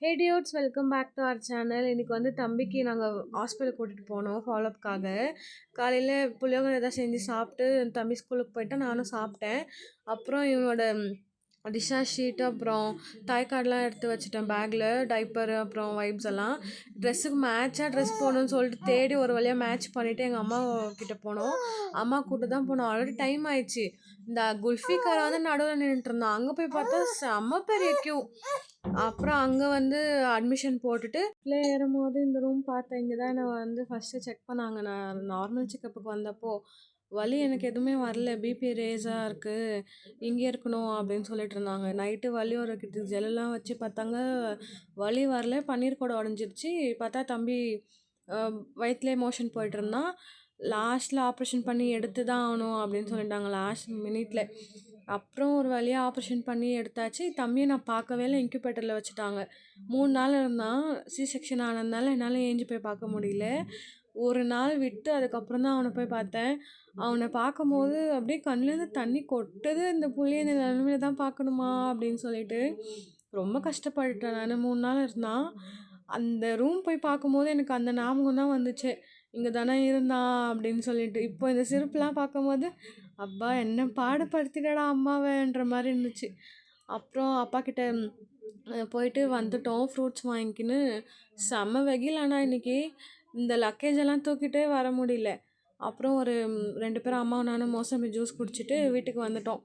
Hey dudes, welcome back to our channel. இன்றைக்கி வந்து தம்பிக்கு நாங்கள் ஹாஸ்பிட்டல் கூட்டிகிட்டு போனோம் ஃபாலோஅப்காக. காலையில் புளியோகரை ஏதாவது செஞ்சு சாப்பிட்டு தம்பி ஸ்கூலுக்கு போயிட்டு நானும் சாப்பிட்டேன். அப்புறம் இவனோட டிஸ்சார்ஜ் ஷீட்டு அப்புறம் தாய் கார்டெலாம் எடுத்து வச்சுட்டேன் பேக்கில். டைப்பரு அப்புறம் வைப்ஸ் எல்லாம். ட்ரெஸ்ஸுக்கு மேட்சாக ட்ரெஸ் போகணுன்னு சொல்லிட்டு தேடி ஒரு வழியாக மேட்ச் பண்ணிவிட்டு எங்கள் அம்மா கிட்டே போனோம். அம்மா கூட்டு தான் போனோம். ஆல்ரெடி டைம் ஆயிடுச்சு. இந்த குல்ஃபி கடை வந்து நடுவில் நின்றுட்டு இருந்தான். அங்கே போய் பார்த்தா செம்ம பெரிய கியூ. அப்புறம் அங்கே வந்து அட்மிஷன் போட்டுட்டு ஏறும்போது இந்த ரூம் பார்த்தேன். இங்கே தான் நான் வந்து ஃபஸ்ட்டு செக் பண்ணாங்க. நான் நார்மல் செக்கப்புக்கு வந்தப்போ வலி எனக்கு எதுவுமே வரல. பிபி ரேஸாக இருக்குது, இங்கே இருக்கணும் அப்படின்னு சொல்லிட்டு இருந்தாங்க. நைட்டு வலி ஒரு ஜெல்லாம் வச்சு பார்த்தாங்க, வலி வரல. பன்னீர் கூட உடஞ்சிருச்சு. பார்த்தா தம்பி வயிற்றுலேயே மோஷன் போயிட்டு இருந்தான். லாஸ்ட்டில் ஆப்ரேஷன் பண்ணி எடுத்து தான் ஆகணும் அப்படின்னு சொல்லிட்டாங்க லாஸ்ட் மினிட்ல. அப்புறம் ஒரு வழியாக ஆப்ரேஷன் பண்ணி எடுத்தாச்சு. தம்பியை நான் பார்க்கவே இல்லை, இன்குபேட்டரில் வச்சுட்டாங்க. 3 நாள் இருந்தான். சி செக்ஷன் ஆனதுனால என்னால் ஏஞ்சி போய் பார்க்க முடியல. ஒரு நாள் விட்டு அதுக்கப்புறம் தான் அவனை போய் பார்த்தேன். அவனை பார்க்கும்போது அப்படியே கண்ணுலேருந்து தண்ணி கொட்டுது. இந்த புள்ளியை இந்த நிலமையில தான் பார்க்கணுமா அப்படின்னு சொல்லிட்டு ரொம்ப கஷ்டப்பட்டுட்டேன் நான். 3 நாள் இருந்தான். அந்த ரூம் போய் பார்க்கும்போது எனக்கு அந்த ஞாபகம் தான் வந்துச்சு, இங்கே தானே இருந்தான் அப்படின்னு சொல்லிட்டு. இப்போ இந்த சிரிப்புலாம் பார்க்கும்போது அப்பா என்ன பாடுபடுத்திடடா அம்மாவேன்ற மாதிரி இருந்துச்சு. அப்புறம் அப்பா கிட்ட போயிட்டு வந்துட்டோம் ஃப்ரூட்ஸ் வாங்கிக்கின்னு. செம்ம வெயில். ஆனால் இன்றைக்கி இந்த லக்கேஜ் எல்லாம் தூக்கிட்டே வர முடியல. அப்புறம் ஒரு 2 பேரும் அம்மாவும் நானும் மோசம்பி ஜூஸ் குடிச்சிட்டு வீட்டுக்கு வந்துட்டோம்.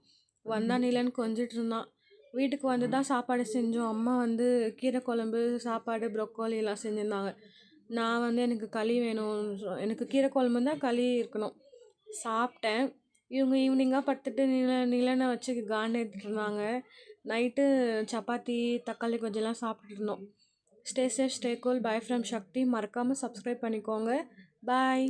வந்தா நிலன்னு கொஞ்சிட்டு இருந்தான். வீட்டுக்கு வந்து தான் சாப்பாடு செஞ்சோம். அம்மா வந்து கீரை குழம்பு, சாப்பாடு, ப்ரொக்கோலி எல்லாம் செஞ்சுருந்தாங்க. நான் வந்து எனக்கு களி வேணும், எனக்கு கீரை குழம்பு தான் களி இருக்கணும் சாப்பிட்டேன். இவங்க ஈவினிங்காக படுத்துட்டு நிலனை வச்சு காண்டு எடுத்துட்டு இருந்தாங்க. நைட்டு சப்பாத்தி, தக்காளி கொஞ்சம்லாம் சாப்பிட்டுட்டு இருந்தோம். Stay safe, stay cool. Bye from Shakti. மறக்காமல் சப்ஸ்கிரைப் பண்ணிக்கோங்க. பாய்.